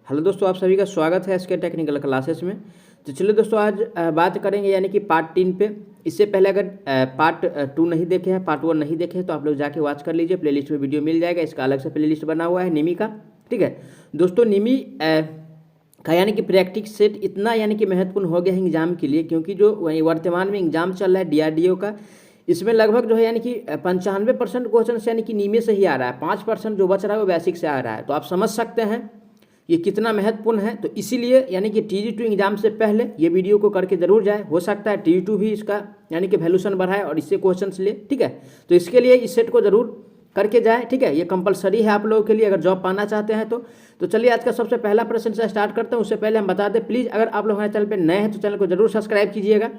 Hello दोस्तों, आप सभी का स्वागत है इसके टेक्निकल क्लासेस में। तो चलिए दोस्तों, आज बात करेंगे यानी कि पार्ट 3 पे। इससे पहले अगर पार्ट 2 नहीं देखे हैं, पार्ट 1 नहीं देखे हैं, तो आप लोग जाके वॉच कर लीजिए। प्लेलिस्ट में वीडियो मिल जाएगा, इसका अलग से प्लेलिस्ट बना हुआ है निमी का। ठीक है दोस्तों, निमी का यानी कि प्रैक्टिस सेट इतना यानी कि महत्वपूर्ण हो गया है एग्जाम के लिए, क्योंकि जो वर्तमान में एग्जाम चल रहा है DRDO का, इसमें लगभग जो है यानी कि 95% क्वेश्चन यानी कि नीमे से ही आ रहा है। 5% जो बच रहा है वो बेसिक से आ रहा है। तो आप समझ सकते हैं ये कितना महत्वपूर्ण है। तो इसीलिए यानी कि TG2 एग्जाम से पहले ये वीडियो को करके जरूर जाए। हो सकता है TG2 भी इसका यानी कि वैल्यूशन बढ़ाए और इससे क्वेश्चन ले। ठीक है, तो इसके लिए इस सेट को जरूर करके जाए। ठीक है, ये कंपलसरी है आप लोगों के लिए अगर जॉब पाना चाहते हैं तो चलिए आज का सबसे पहला प्रश्न से स्टार्ट करते हैं। उससे पहले हम बता दें, प्लीज़ अगर आप लोग हमारे चैनल पर नए हैं तो चैनल को जरूर सब्सक्राइब कीजिएगा।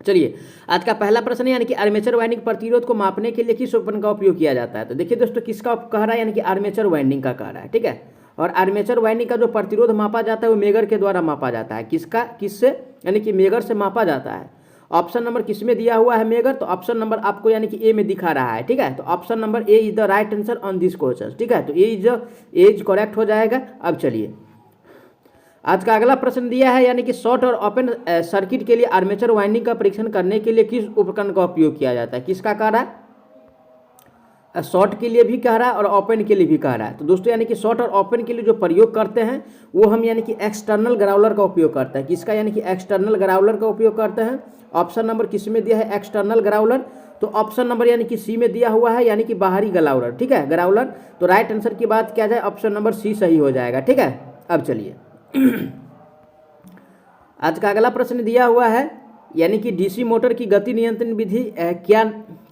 चलिए, आज का पहला प्रश्न है यानी कि आर्मेचर वाइंडिंग प्रतिरोध को मापने के लिए किस उपकरण का उपयोग किया जाता है। तो देखिए दोस्तों, किसका कह रहा है, यानी कि आर्मेचर वाइंडिंग का कह रहा है। ठीक है, और आर्मेचर वाइंडिंग का जो प्रतिरोध मापा जाता है वो मेगर के द्वारा मापा जाता है। किससे, यानी कि मेगर से मापा जाता है। ऑप्शन नंबर किस में दिया हुआ है मेगर, तो ऑप्शन नंबर आपको यानी कि ए में दिखा रहा है। ठीक है, तो option number A is the right answer on this question. ठीक है, तो ए इज करेक्ट हो जाएगा। अब चलिए, आज का अगला प्रश्न दिया है, यानी कि शॉर्ट और ओपन सर्किट के लिए आर्मेचर वाइंडिंग का परीक्षण करने के लिए किस उपकरण का उपयोग किया जाता है। किसका कह रहा है, शॉर्ट के लिए भी कह रहा है और ओपन के लिए भी कह रहा है। तो दोस्तों, यानी कि शॉर्ट और ओपन के लिए जो प्रयोग करते हैं वो हम यानी कि एक्सटर्नल ग्राउलर का उपयोग करते हैं। किसका, यानी कि एक्सटर्नल ग्राउलर का उपयोग करते हैं। ऑप्शन नंबर किस में दिया है, एक्सटर्नल ग्राउलर, तो ऑप्शन नंबर यानी कि सी में दिया हुआ है, यानी कि बाहरी ग्राउलर। ठीक है, ग्राउलर, तो राइट आंसर की बात किया जाए ऑप्शन नंबर सी सही हो जाएगा। ठीक है, अब चलिए आज का अगला प्रश्न दिया हुआ है, यानी कि डीसी मोटर की गति नियंत्रण विधि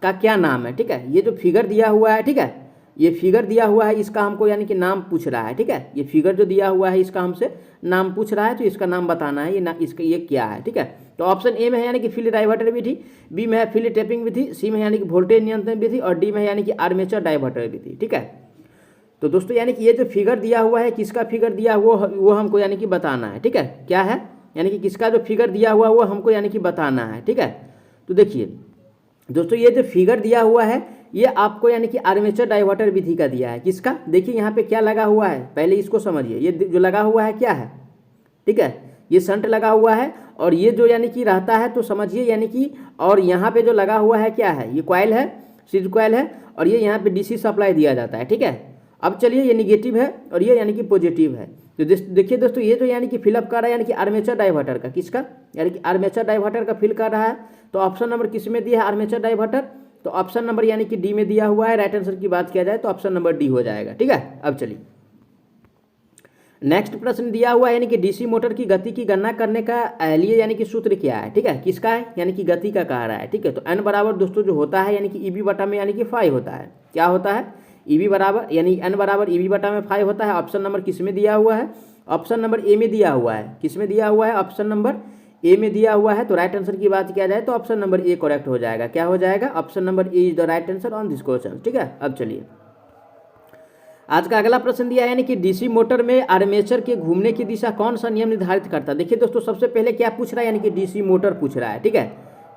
क्या नाम है। ठीक है, ये जो फिगर दिया हुआ है, ठीक है, ये फिगर दिया हुआ है, इसका हमको यानी कि नाम पूछ रहा है। ठीक है, ये फिगर जो दिया हुआ है इसका हमसे नाम पूछ रहा है, तो इसका नाम बताना है, ये क्या है। ठीक है, तो ऑप्शन ए में है यानी कि फील्ड डाइवर्टर विधि, बी में है फील्ड टेपिंग विधि, सी में यानी कि वोल्टेज नियंत्रण विधि और डी में यानी कि आर्मेचर डाइवर्टर विधि। ठीक है, तो दोस्तों यानी कि ये जो फिगर दिया हुआ है, किसका फिगर दिया हुआ वो हमको यानी कि बताना है। ठीक है, क्या है, यानी कि किसका जो फिगर दिया हुआ वो हमको यानी कि बताना है। ठीक है, तो देखिए दोस्तों, ये जो फिगर दिया हुआ है ये आपको यानी कि आर्मेचर डाइवर्टर विधि का दिया है। किसका, देखिए यहाँ पे क्या लगा हुआ है, पहले इसको समझिए। ये जो लगा हुआ है क्या है, ठीक है, ये शंट लगा हुआ है और ये जो यानी कि रहता है, तो समझिए यानी कि, और यहाँ पे जो लगा हुआ है क्या है, ये कॉइल है, सीरीज कॉइल है, और ये यहाँ पे DC सप्लाई दिया जाता है। ठीक है, अब चलिए, ये निगेटिव है और ये यानी कि पॉजिटिव है। तो देखिए दोस्तों, ये जो यानी कि फिलअप कर रहा है यानी कि आर्मेचर डाइवर्टर का, किसका, यानी कि आर्मेचर डाइवर्टर का फिल कर रहा है। तो ऑप्शन नंबर किस में दिया है, आर्मेचर डाइवर्टर, तो ऑप्शन नंबर यानी कि डी में दिया हुआ है। राइट आंसर की बात किया जाए तो ऑप्शन नंबर डी हो जाएगा। ठीक है, अब चलिए नेक्स्ट प्रश्न दिया हुआ है, यानी कि DC मोटर की गति की गणना करने का लिए यानी कि सूत्र क्या है। ठीक है, किसका है, यानी कि गति का कह रहा है। ठीक है, तो N बराबर दोस्तों जो होता है यानी कि EB बटा में यानी कि 5 होता है। क्या होता है, EB बराबर यानी N बराबर EB बटा में 5 होता है। ऑप्शन नंबर किस में दिया हुआ है, ऑप्शन नंबर ए में दिया हुआ है। किस में दिया हुआ है, ऑप्शन नंबर ए में दिया हुआ है। तो राइट आंसर की बात किया जाए तो ऑप्शन नंबर ए करेक्ट हो जाएगा। क्या हो जाएगा, option number A is the right answer on this question. ठीक है, अब चलिए आज का अगला प्रश्न दिया है, यानी कि DC मोटर में आर्मेचर के घूमने की दिशा कौन सा नियम निर्धारित करता है। देखिए दोस्तों, सबसे पहले क्या पूछ रहा है, यानी कि DC मोटर पूछ रहा है। ठीक है,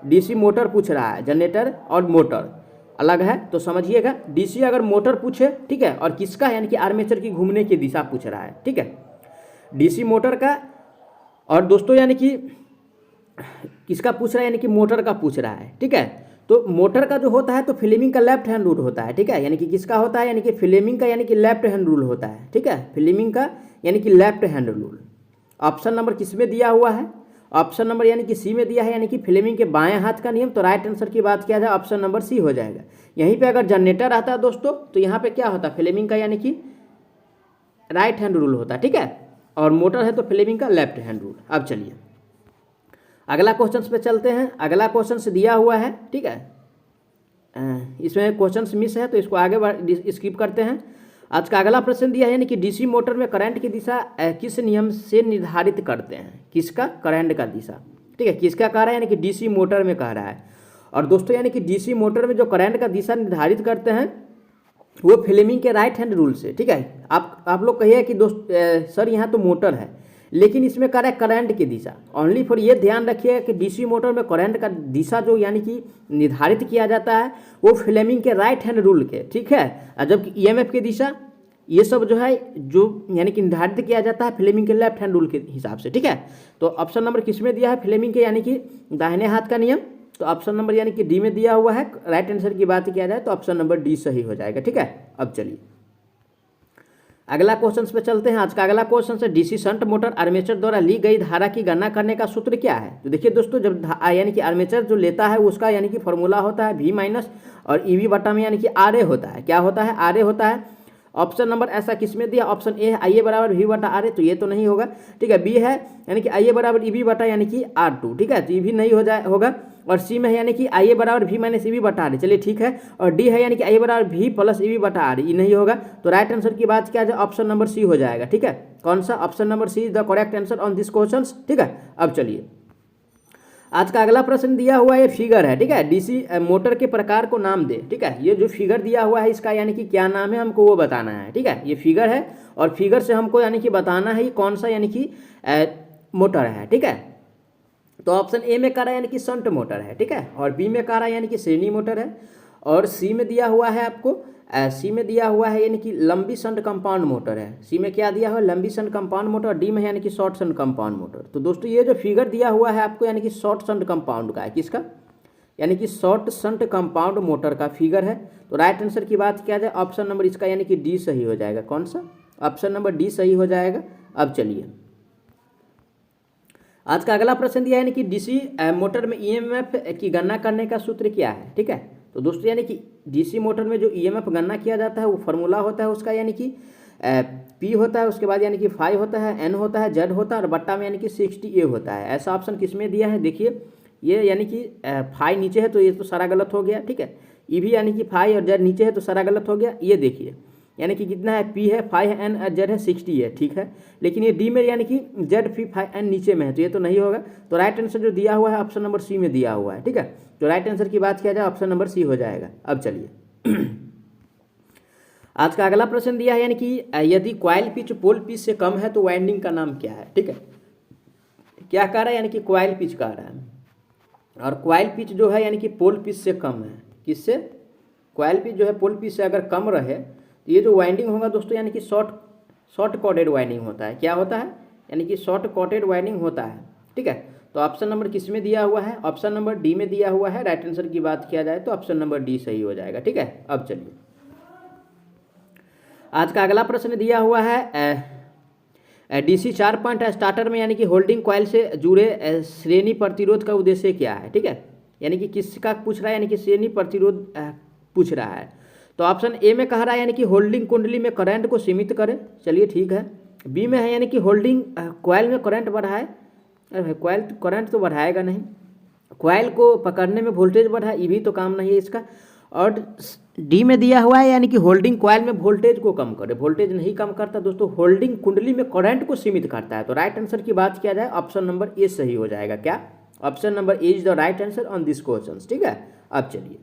DC मोटर पूछ रहा है, जनरेटर और मोटर अलग है, तो समझिएगा। DC अगर मोटर पूछे, ठीक है, और किसका, यानी कि आर्मेचर की घूमने की दिशा पूछ रहा है। ठीक है, DC मोटर का, और दोस्तों यानी कि किसका पूछ रहा है, यानी कि मोटर का पूछ रहा है। ठीक है, तो मोटर का जो होता है तो फ्लेमिंग का लेफ्ट हैंड रूल होता है। ठीक है, यानी कि किसका होता है, यानी कि फ्लेमिंग का यानी कि लेफ्ट हैंड रूल होता है। ठीक है, फ्लेमिंग का यानी कि left hand rule. Option number किस में दिया हुआ है, ऑप्शन नंबर यानी कि सी में दिया है, यानी कि फ्लेमिंग के बाएं हाथ का नियम। तो राइट आंसर की बात किया जाए ऑप्शन नंबर सी हो जाएगा। यहीं पे अगर जनरेटर आता है दोस्तों, तो यहाँ पे क्या होता है, फ्लेमिंग का यानी कि राइट हैंड रूल होता है। ठीक है, और मोटर है तो फ्लेमिंग का लेफ्ट हैंड रूल। अब चलिए अगला क्वेश्चन पे चलते हैं। अगला क्वेश्चन दिया हुआ है, ठीक है, इसमें क्वेश्चन मिस है तो इसको आगे स्किप करते हैं। आज का अगला प्रश्न दिया है, यानी कि DC मोटर में करंट की दिशा किस नियम से निर्धारित करते हैं। किसका, करंट का दिशा। ठीक है, किसका कह रहा है, यानी कि DC मोटर में कह रहा है। और दोस्तों यानी कि DC मोटर में जो करंट का दिशा निर्धारित करते हैं वो फ्लेमिंग के राइट हैंड रूल से। ठीक है, आप लोग कहिए कि सर यहाँ तो मोटर है, लेकिन इसमें कह रहा है करंट की दिशा। ओनली फॉर ये ध्यान रखिए कि DC मोटर में करंट का दिशा जो यानी कि निर्धारित किया जाता है वो फ्लेमिंग के राइट हैंड रूल के। ठीक है, और जबकि EMF की दिशा ये सब जो है जो यानी कि निर्धारित किया जाता है फ्लेमिंग के लेफ्ट हैंड रूल के हिसाब से, ठीक है। तो ऑप्शन नंबर किस में दिया है फ्लेमिंग के यानी कि दाहिने हाथ का नियम, तो ऑप्शन नंबर यानी कि डी में दिया हुआ है। राइट आंसर की बात किया जाए तो ऑप्शन नंबर डी सही हो जाएगा, ठीक है। अब चलिए अगला क्वेश्चन पे चलते हैं। आज का अगला क्वेश्चन है डीसी शंट मोटर आर्मेचर द्वारा ली गई धारा की गणना करने का सूत्र क्या है। तो देखिए दोस्तों, जब यानी कि आर्मेचर जो लेता है उसका यानी कि फॉर्मूला होता है V माइनस और ईवी बटा में यानी कि RA होता है। क्या होता है? RA होता है। ऑप्शन नंबर ऐसा किसमें दिया? ऑप्शन ए है IA बराबर V बटा RA, तो ये तो नहीं होगा, ठीक है। बी है यानी कि IA बराबर EB बटा यानी कि R2, ठीक है, तो ये भी नहीं होगा। और सी में है यानी कि IA बराबर V माइनस EB बटा RA, चलिए ठीक है। और डी है यानी कि IA बराबर V प्लस EB बटा RA, ये नहीं होगा। तो राइट आंसर की बात किया जाए ऑप्शन नंबर सी हो जाएगा, ठीक है। कौन सा? Option number C is the correct answer on this question, ठीक है। अब चलिए आज का अगला प्रश्न दिया हुआ ये फिगर है, ठीक है। डीसी मोटर के प्रकार को नाम दे, ठीक है। ये जो फिगर दिया हुआ है इसका यानी कि क्या नाम है हमको वो बताना है, ठीक है। ये फिगर है और फिगर से हमको यानी कि बताना है ये कौन सा यानी कि मोटर है, ठीक है। तो ऑप्शन ए में कह रहा है यानी कि शंट मोटर है, ठीक है। और बी में कह रहा है यानी कि श्रेणी मोटर है। और सी में दिया हुआ है आपको सी में दिया हुआ है यानी कि लंबी शंट कंपाउंड मोटर है। सी में क्या दिया हुआ है? लंबी शंट कंपाउंड मोटर। डी में यानी कि शॉर्ट शंट कंपाउंड मोटर। तो दोस्तों ये जो फिगर दिया हुआ है आपको यानी कि शॉर्ट शंट कंपाउंड का है। किसका? यानी कि शॉर्ट शंट कंपाउंड मोटर का फिगर है। तो राइट आंसर की बात किया जाए ऑप्शन नंबर इसका यानी कि डी सही हो जाएगा। कौन सा? ऑप्शन नंबर डी सही हो जाएगा। अब चलिए आज का अगला प्रश्न दिया है यानी कि डीसी मोटर में ईएमएफ की गणना करने का सूत्र क्या है, ठीक है। तो दोस्तों यानी कि डीसी मोटर में जो ईएमएफ गणना किया जाता है वो फार्मूला होता है उसका यानी कि पी होता है, उसके बाद यानी कि फाई होता है, एन होता है, जेड होता है और बट्टा में यानी कि 60A होता है। ऐसा ऑप्शन किस में दिया है? देखिए ये यानी कि फाई नीचे है तो ये तो सारा गलत हो गया, ठीक है। ई भी यानी कि फाई और जेड नीचे है तो सारा गलत हो गया। ये देखिए यानी कि कितना है? पी है, फाई है, एन और जेड है, 60 है, ठीक है। लेकिन ये डी में यानी कि जेड फी फाई एन नीचे में है तो ये तो नहीं होगा। तो राइट आंसर जो दिया हुआ है ऑप्शन नंबर सी में दिया हुआ है, ठीक है। तो राइट आंसर की बात किया जाए ऑप्शन नंबर सी हो जाएगा। अब चलिए आज का अगला प्रश्न दिया है यानी कि यदि कॉइल पिच पोल पिच से कम है तो वाइंडिंग का नाम क्या है, ठीक है। क्या कह रहा है? यानी कि कॉइल पिच कह रहा है। और कॉइल पिच जो है यानी कि पोल पिच से कम है। किससे? कॉइल पिच जो है पोल पिच से अगर कम रहे तो ये जो वाइंडिंग होगा दोस्तों यानी कि शॉर्ट कॉर्डेड वाइंडिंग होता है। क्या होता है? यानी कि शॉर्ट कॉर्डेड वाइंडिंग होता है, ठीक है। तो ऑप्शन नंबर किस में दिया हुआ है? ऑप्शन नंबर डी में दिया हुआ है। राइट आंसर की बात किया जाए तो ऑप्शन नंबर डी सही हो जाएगा, ठीक है। अब चलिए आज का अगला प्रश्न दिया हुआ है डीसी 4 पॉइंट स्टार्टर में यानी कि होल्डिंग कॉइल से जुड़े श्रेणी प्रतिरोध का उद्देश्य क्या है, ठीक है। यानी कि किसका पूछ रहा है? यानी कि श्रेणी प्रतिरोध पूछ रहा है। तो ऑप्शन ए में कह रहा है यानी कि होल्डिंग कुंडली में करंट को सीमित करे, चलिए ठीक है। बी में है यानी कि होल्डिंग कॉइल में करंट बढ़ाए, अरे कॉइल करंट तो बढ़ाएगा नहीं, कॉइल को पकड़ने में वोल्टेज बढ़ाए, ये भी तो काम नहीं है इसका। और डी में दिया हुआ है यानी कि होल्डिंग कॉइल में वोल्टेज को कम करे, वोल्टेज नहीं कम करता दोस्तों, होल्डिंग कुंडली में करंट को सीमित करता है। तो राइट आंसर की बात किया जाए ऑप्शन नंबर ए सही हो जाएगा। क्या? Option number A is the right answer on this question, ठीक है। अब चलिए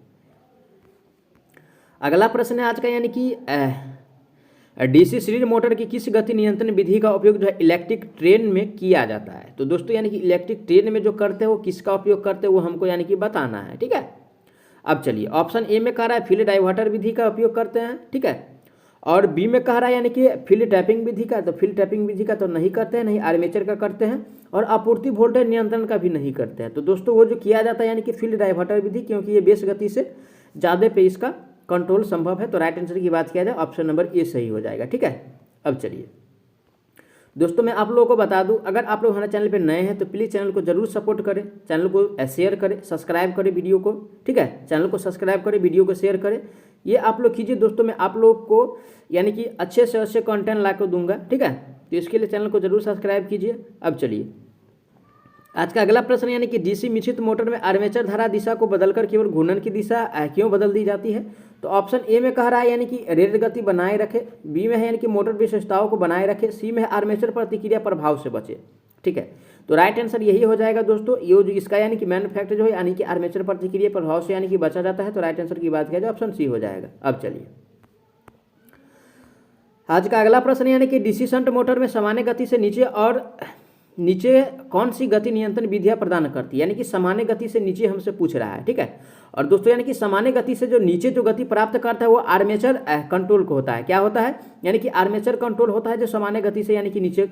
अगला प्रश्न है आज का यानी कि डीसी सीरीज मोटर की किस गति नियंत्रण विधि का उपयोग जो है इलेक्ट्रिक ट्रेन में किया जाता है। तो दोस्तों यानी कि इलेक्ट्रिक ट्रेन में जो करते हैं वो किसका उपयोग करते हैं वो हमको यानी कि बताना है, ठीक है। अब चलिए ऑप्शन ए में कह रहा है फील्ड डाइवर्टर विधि का उपयोग करते हैं, ठीक है। और बी में कह रहा है यानी कि फील्ड टैपिंग विधि का, तो फील्ड टैपिंग विधि का तो नहीं करते हैं, नहीं आर्मेचर का करते हैं, और आपूर्ति वोल्टेज नियंत्रण का भी नहीं करते हैं। तो दोस्तों वो जो किया जाता है यानी कि फील्ड डाइवर्टर विधि, क्योंकि ये बेस गति से ज़्यादा पे इसका कंट्रोल संभव है। तो राइट आंसर की बात किया जाए ऑप्शन नंबर ए सही हो जाएगा, ठीक है। अब चलिए दोस्तों मैं आप लोगों को बता दूं, अगर आप लोग हमारे चैनल पे नए हैं तो प्लीज़ चैनल को जरूर सपोर्ट करें, चैनल को शेयर करें, सब्सक्राइब करें वीडियो को, ठीक है। चैनल को सब्सक्राइब करें, वीडियो को शेयर करें, ये आप लोग कीजिए दोस्तों। मैं आप लोग को यानी कि अच्छे से अच्छे कंटेंट ला कर दूंगा, ठीक है। तो इसके लिए चैनल को जरूर सब्सक्राइब कीजिए। अब चलिए आज का अगला प्रश्न यानी कि डीसी मिश्रित मोटर में आर्मेचर धारा दिशा को बदलकर केवल घूर्णन की दिशा क्यों बदल दी जाती है। तो ऑप्शन ए में कह रहा है यानी कि रेट गति बनाए रखे, बी में है यानी कि मोटर विशेषताओं को बनाए रखे, सी में है आर्मेचर प्रतिक्रिया प्रभाव से बचे, ठीक है। तो राइट आंसर यही हो जाएगा दोस्तों, ये जो इसका यानी कि मैन्युफैक्चर जो है यानी कि आर्मेचर प्रतिक्रिया प्रभाव से यानी कि बचा जाता है। तो राइट आंसर की बात किया जाए ऑप्शन सी हो जाएगा। अब चलिए आज का अगला प्रश्न यानी कि डीसी शंट मोटर में सामान्य गति से नीचे कौन सी गति नियंत्रण विधियां प्रदान करती है, यानी कि सामान्य गति से नीचे हमसे पूछ रहा है, ठीक है। और दोस्तों यानी कि सामान्य गति से जो नीचे जो गति प्राप्त करता है वो आर्मेचर कंट्रोल को होता है। क्या होता है? यानी कि आर्मेचर कंट्रोल होता है जो सामान्य गति से यानी कि नीचे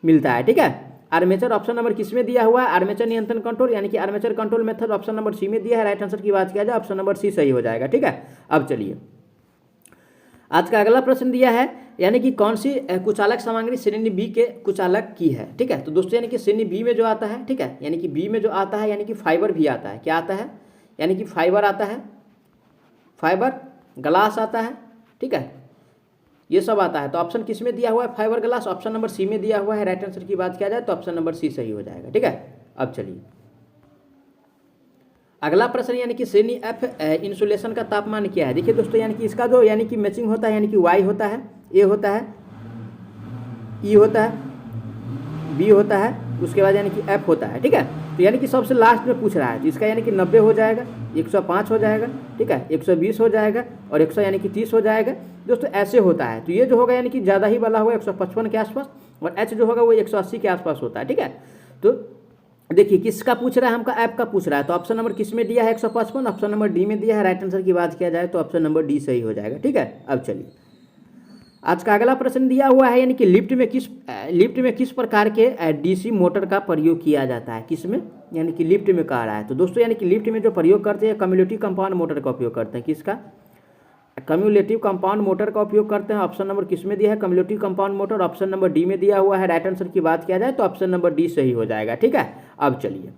मिलता है। ठीक है, आर्मेचर ऑप्शन नंबर किस में दिया हुआ है? आर्मेचर नियंत्रण कंट्रोल यानी कि armature control method option number C में दिया है। राइट आंसर की बात किया जाए ऑप्शन नंबर सी सही हो जाएगा। ठीक है, अब चलिए आज का अगला प्रश्न दिया है यानी कि कौन सी कुचालक सामग्री श्रेणी बी के कुचालक की है। ठीक है, तो दोस्तों यानी कि श्रेणी बी में जो आता है, ठीक है, यानी कि बी में जो आता है यानी कि फाइबर भी आता है। क्या आता है? यानी कि फाइबर आता है, फाइबर ग्लास आता है। ठीक है, ये सब आता है। तो ऑप्शन किस में दिया हुआ है? Fibreglass option number C में दिया हुआ है। राइट आंसर की बात किया जाए तो ऑप्शन नंबर सी सही हो जाएगा। ठीक है, अब चलिए अगला प्रश्न यानी कि श्रेणी एफ इंसुलेशन का तापमान क्या है। देखिए दोस्तों यानी कि इसका जो यानी कि मैचिंग होता है यानी कि वाई होता है, ए होता है, ई होता है, बी होता है, उसके बाद यानी कि एफ होता है। ठीक है, तो यानी कि सबसे लास्ट में पूछ रहा है तो इसका यानी कि 90 हो जाएगा, 105 हो जाएगा, ठीक है, 120 हो जाएगा और 100 यानी कि 30 हो जाएगा। दोस्तों ऐसे होता है। तो ये जो होगा यानी कि ज़्यादा ही वाला होगा 155 के आसपास और एच जो होगा वो 180 के आसपास होता है। ठीक है, तो देखिए किसका पूछ रहा है? हमका ऐप का पूछ रहा है। तो ऑप्शन नंबर किस में दिया है? 155, ऑप्शन नंबर डी में दिया है। राइट आंसर की बात किया जाए तो ऑप्शन नंबर डी सही हो जाएगा। ठीक है, अब चलिए आज का अगला प्रश्न दिया हुआ है यानी कि लिफ्ट में किस प्रकार के डीसी मोटर का प्रयोग किया जाता है। किस में? यानी कि लिफ्ट में कह रहा है। तो दोस्तों यानी कि लिफ्ट में जो प्रयोग करते हैं कम्युलेटिव कंपाउंड मोटर का उपयोग करते हैं। किसका? कम्युलेटिव कंपाउंड मोटर का उपयोग करते हैं। ऑप्शन नंबर किस में दिया है? Cumulative compound motor option number D में दिया हुआ है। राइट आंसर की बात किया जाए तो ऑप्शन नंबर डी सही हो जाएगा। ठीक है, अब चलिए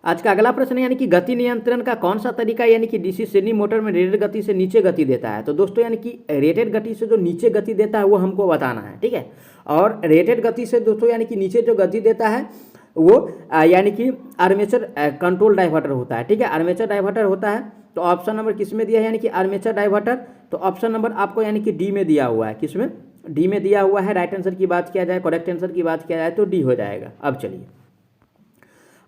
आज का अगला प्रश्न यानी कि गति नियंत्रण का कौन सा तरीका यानी कि डीसी श्रेणी मोटर में रेटेड गति से नीचे गति देता है। तो दोस्तों यानी कि रेटेड गति से जो नीचे गति देता है वो हमको बताना है। ठीक है, और रेटेड गति से दोस्तों यानी कि नीचे जो गति देता है वो यानी कि आर्मेचर कंट्रोल डाइवर्टर होता है। ठीक है, आर्मेचर डाइवर्टर होता है। तो ऑप्शन नंबर किस में दिया है? यानी कि आर्मेचर डाइवर्टर। तो ऑप्शन नंबर आपको यानी कि डी में दिया हुआ है। किस में? डी में दिया हुआ है। राइट आंसर की बात किया जाए, करेक्ट आंसर की बात किया जाए तो डी हो जाएगा। अब चलिए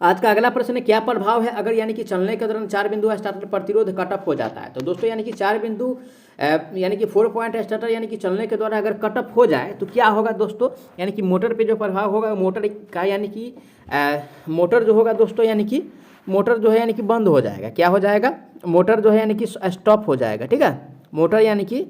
आज का अगला प्रश्न है क्या प्रभाव है अगर यानी कि चलने के दौरान 4 बिंदु स्टार्टर प्रतिरोध कट ऑफ हो जाता है। तो दोस्तों यानी कि 4 बिंदु यानी कि 4 पॉइंट स्टार्टर यानी कि चलने के द्वारा अगर कट ऑफ हो जाए तो क्या होगा दोस्तों? यानी कि मोटर पे जो प्रभाव होगा मोटर का यानी कि मोटर जो होगा दोस्तों यानी कि मोटर जो है यानी कि बंद हो जाएगा। क्या हो जाएगा? मोटर जो है यानी कि स्टॉप हो जाएगा। ठीक है, मोटर यानी कि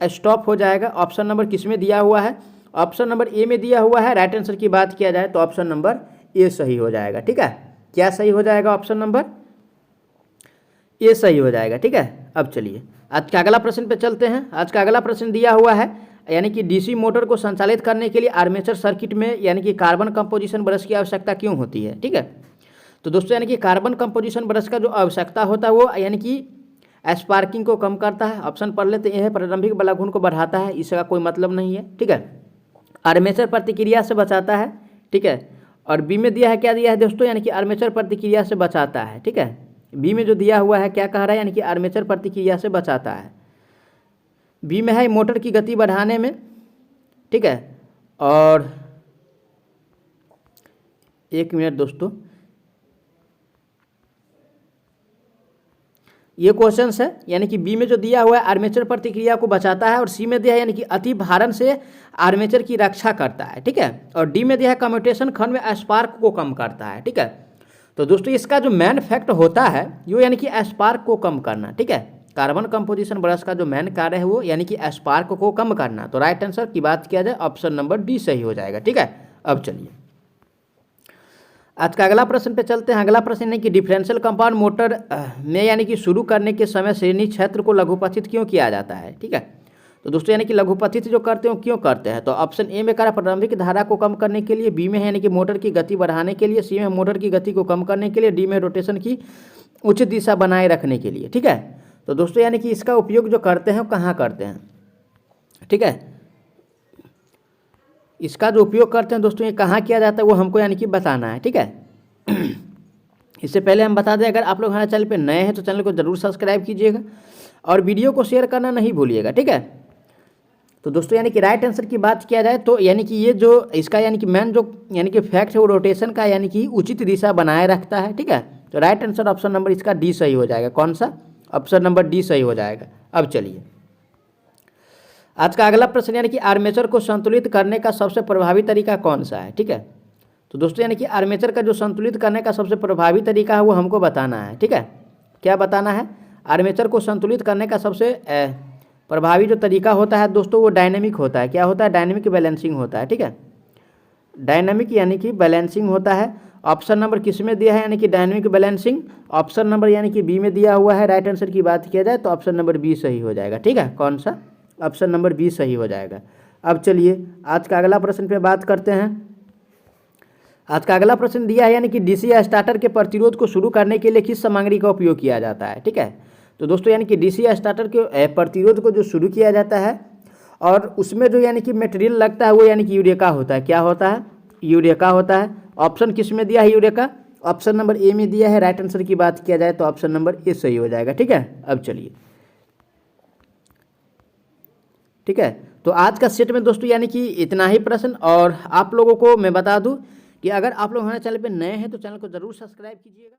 स्टॉप हो जाएगा। ऑप्शन नंबर किस में दिया हुआ है? ऑप्शन नंबर ए में दिया हुआ है। राइट आंसर की बात किया जाए तो ऑप्शन नंबर ए सही हो जाएगा। ठीक है, क्या सही हो जाएगा? ऑप्शन नंबर ए सही हो जाएगा। ठीक है, अब चलिए आज का अगला प्रश्न पे चलते हैं। आज का अगला प्रश्न दिया हुआ है यानी कि डीसी मोटर को संचालित करने के लिए आर्मेचर सर्किट में यानी कि कार्बन कंपोजिशन ब्रश की आवश्यकता क्यों होती है। ठीक है, तो दोस्तों यानी कि कार्बन कंपोजिशन ब्रश का जो आवश्यकता होता है वो यानी कि स्पार्किंग को कम करता है। ऑप्शन पढ़ लेते हैं, प्रारंभिक बलागुण को बढ़ाता है, इसका कोई मतलब नहीं है। ठीक है, आर्मेचर प्रतिक्रिया से बचाता है। ठीक है, और बी में दिया है, क्या दिया है दोस्तों? यानी कि आर्मेचर प्रतिक्रिया से बचाता है। ठीक है, बी में जो दिया हुआ है क्या कह रहा है? यानी कि आर्मेचर प्रतिक्रिया से बचाता है। बी में है मोटर की गति बढ़ाने में। ठीक है, और एक मिनट दोस्तों, ये क्वेश्चन है यानी कि बी में जो दिया हुआ है आर्मेचर प्रतिक्रिया को बचाता है और सी में दिया है यानी कि अति भारण से आर्मेचर की रक्षा करता है। ठीक है, और डी में दिया है कम्यूटेशन खंड में स्पार्क को कम करता है। ठीक है, तो दोस्तों इसका जो मेन फैक्ट होता है वो यानी कि स्पार्क को कम करना। ठीक है, कार्बन कंपोजिशन ब्रश का जो मेन कार्य है वो यानी कि स्पार्क को कम करना। तो राइट आंसर की बात किया जाए ऑप्शन नंबर डी सही हो जाएगा। ठीक है, अब चलिए आज का अगला प्रश्न पे चलते हैं। अगला प्रश्न है कि डिफरेंशियल कंपाउंड मोटर में यानी कि शुरू करने के समय श्रेणी क्षेत्र को लघुपथित क्यों किया जाता है। ठीक है, तो दोस्तों यानी कि लघुपथित जो करते हैं क्यों करते हैं? तो ऑप्शन ए में करा प्रारंभिक धारा को कम करने के लिए, बी में है यानी कि मोटर की गति बढ़ाने के लिए, सी में मोटर की गति को कम करने के लिए, डी में रोटेशन की उचित दिशा बनाए रखने के लिए। ठीक है, तो दोस्तों यानी कि इसका उपयोग जो करते हैं कहाँ करते हैं? ठीक है, इसका जो उपयोग करते हैं दोस्तों ये कहाँ किया जाता है वो हमको यानी कि बताना है। ठीक है, इससे पहले हम बता दें अगर आप लोग हमारे चैनल पे नए हैं तो चैनल को जरूर सब्सक्राइब कीजिएगा और वीडियो को शेयर करना नहीं भूलिएगा। ठीक है, तो दोस्तों यानी कि राइट आंसर की बात किया जाए तो यानी कि ये जो इसका यानी कि मेन जो यानी कि फैक्ट है वो रोटेशन का यानी कि उचित दिशा बनाए रखता है। ठीक है, तो राइट आंसर ऑप्शन नंबर इसका डी सही हो जाएगा। कौन सा? ऑप्शन नंबर डी सही हो जाएगा। अब चलिए आज का अगला प्रश्न यानी कि आर्मेचर को संतुलित करने का सबसे प्रभावी तरीका कौन सा है। ठीक है, तो दोस्तों यानी कि आर्मेचर का जो संतुलित करने का सबसे प्रभावी तरीका है वो हमको बताना है, ठीक है। क्या बताना है? आर्मेचर को संतुलित करने का सबसे प्रभावी जो तरीका होता है दोस्तों वो डायनेमिक होता है। क्या होता है? डायनेमिक बैलेंसिंग होता है, ठीक है। डायनेमिक यानी कि बैलेंसिंग होता है। ऑप्शन नंबर किस में दिया है यानी कि डायनेमिक बैलेंसिंग? ऑप्शन नंबर यानी कि बी में दिया हुआ है। राइट आंसर की बात किया जाए तो ऑप्शन नंबर बी सही हो जाएगा, ठीक है। कौन सा? ऑप्शन नंबर बी सही हो जाएगा। अब चलिए आज का अगला प्रश्न पे बात करते हैं। आज का अगला प्रश्न दिया है यानी कि डीसी स्टार्टर के प्रतिरोध को शुरू करने के लिए किस सामग्री का उपयोग किया जाता है, ठीक है। तो दोस्तों यानी कि डीसी स्टार्टर के प्रतिरोध को जो शुरू किया जाता है और उसमें जो यानी कि मटेरियल लगता है वो यानी कि यूरेका होता है। क्या होता है? यूरेका होता है। ऑप्शन किस में दिया है यूरेका? ऑप्शन नंबर ए में दिया है। राइट आंसर की बात किया जाए तो ऑप्शन नंबर ए सही हो जाएगा, ठीक है। अब चलिए, ठीक है। तो आज का सेट में दोस्तों यानी कि इतना ही प्रश्न। और आप लोगों को मैं बता दूं कि अगर आप लोग हमारे चैनल पे नए हैं तो चैनल को ज़रूर सब्सक्राइब कीजिएगा।